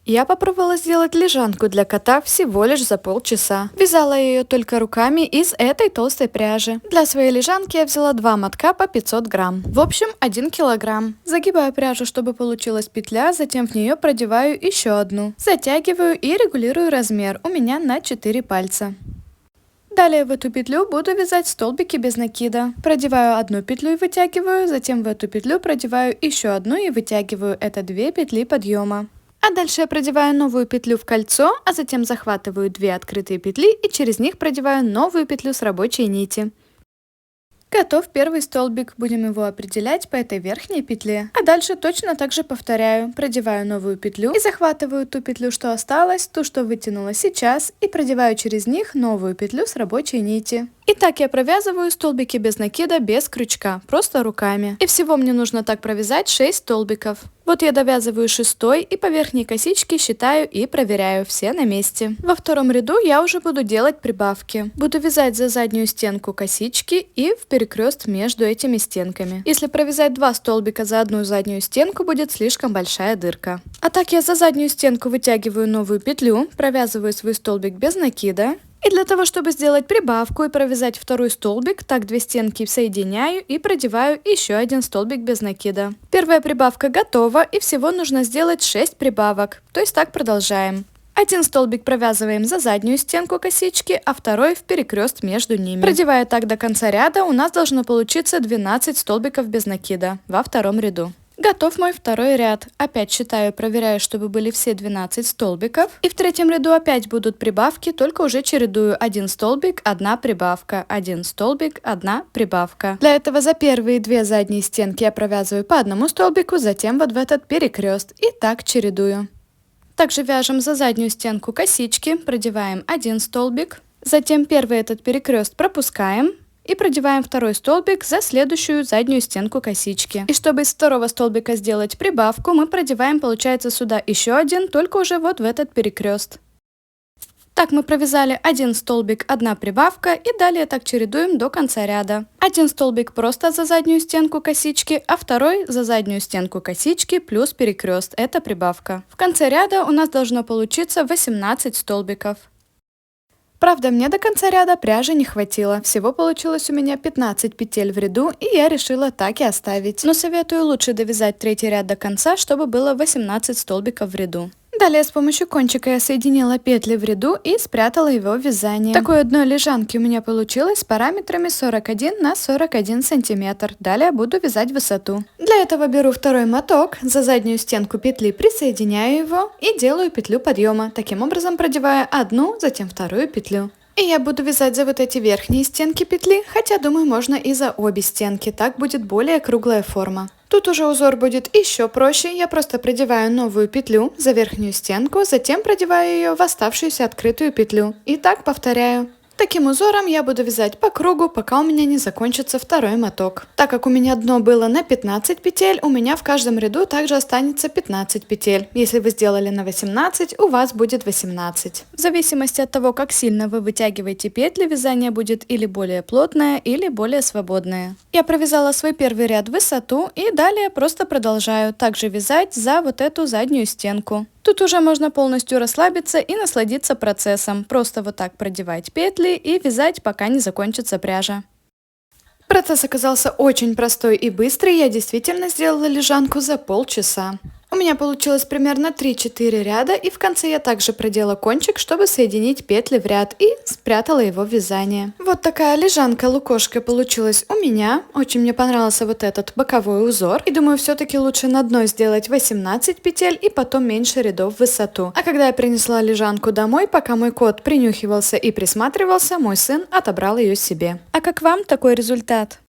Я попробовала сделать лежанку для кота всего лишь за полчаса. Вязала я ее только руками из этой толстой пряжи. Для своей лежанки я взяла 2 мотка по 500 грамм. В общем, 1 килограмм. Загибаю пряжу, чтобы получилась петля, затем в нее продеваю еще одну. Затягиваю и регулирую размер. У меня на 4 пальца. Далее в эту петлю буду вязать столбики без накида. Продеваю одну петлю и вытягиваю, затем в эту петлю продеваю еще одну и вытягиваю. Это 2 петли подъема. А дальше я продеваю новую петлю в кольцо, а затем захватываю 2 открытые петли и через них продеваю новую петлю с рабочей нити. Готов первый столбик, будем его определять по этой верхней петле. А дальше точно так же повторяю. Продеваю новую петлю и захватываю ту петлю, что осталась, ту, что вытянула сейчас, и продеваю через них новую петлю с рабочей нити. И так я провязываю столбики без накида, без крючка, просто руками. И всего мне нужно так провязать 6 столбиков. Вот я довязываю 6-й и по верхней косичке считаю и проверяю, все на месте. Во втором ряду я уже буду делать прибавки. Буду вязать за заднюю стенку косички и в перекрест между этими стенками. Если провязать 2 столбика за одну заднюю стенку, будет слишком большая дырка. А так я за заднюю стенку вытягиваю новую петлю, провязываю свой столбик без накида. И для того, чтобы сделать прибавку и провязать второй столбик, так 2 стенки соединяю и продеваю еще 1 столбик без накида. Первая прибавка готова, и всего нужно сделать 6 прибавок, то есть так продолжаем. 1 столбик провязываем за заднюю стенку косички, а второй в перекрест между ними. Продевая так до конца ряда, у нас должно получиться 12 столбиков без накида во втором ряду. Готов мой второй ряд. Опять считаю и проверяю, чтобы были все 12 столбиков. И в третьем ряду опять будут прибавки, только уже чередую 1 столбик, 1 прибавка, 1 столбик, 1 прибавка. Для этого за первые 2 задние стенки я провязываю по 1 столбику, затем вот в этот перекрест. И так чередую. Также вяжем за заднюю стенку косички, продеваем 1 столбик. Затем первый этот перекрест пропускаем. И продеваем второй столбик за следующую заднюю стенку косички. И чтобы из второго столбика сделать прибавку, мы продеваем, получается, сюда еще 1, только уже вот в этот перекрест. Так мы провязали 1 столбик, 1 прибавка и далее так чередуем до конца ряда. 1 столбик просто за заднюю стенку косички, а второй за заднюю стенку косички плюс перекрест. Это прибавка. В конце ряда у нас должно получиться 18 столбиков. Правда, мне до конца ряда пряжи не хватило. Всего получилось у меня 15 петель в ряду, и я решила так и оставить. Но советую лучше довязать третий ряд до конца, чтобы было 18 столбиков в ряду. Далее с помощью кончика я соединила петли в ряду и спрятала его в вязание. Такой одной лежанки у меня получилось с параметрами 41 на 41 сантиметр. Далее буду вязать высоту. Для этого беру второй моток, за заднюю стенку петли присоединяю его и делаю петлю подъема. Таким образом продевая одну, затем вторую петлю. И я буду вязать за вот эти верхние стенки петли, хотя думаю можно и за обе стенки, так будет более круглая форма. Тут уже узор будет еще проще, я просто продеваю новую петлю за верхнюю стенку, затем продеваю ее в оставшуюся открытую петлю. И так повторяю. Таким узором я буду вязать по кругу, пока у меня не закончится второй моток. Так как у меня дно было на 15 петель, у меня в каждом ряду также останется 15 петель. Если вы сделали на 18, у вас будет 18. В зависимости от того, как сильно вы вытягиваете петли, вязание будет или более плотное, или более свободное. Я провязала свой первый ряд в высоту и далее просто продолжаю также вязать за вот эту заднюю стенку. Тут уже можно полностью расслабиться и насладиться процессом. Просто вот так продевать петли и вязать, пока не закончится пряжа. Процесс оказался очень простой и быстрый. Я действительно сделала лежанку за полчаса. У меня получилось примерно 3-4 ряда, и в конце я также продела кончик, чтобы соединить петли в ряд, и спрятала его в вязание. Вот такая лежанка-лукошка получилась у меня. Очень мне понравился вот этот боковой узор. И думаю, все-таки лучше на дно сделать 18 петель и потом меньше рядов в высоту. А когда я принесла лежанку домой, пока мой кот принюхивался и присматривался, мой сын отобрал ее себе. А как вам такой результат?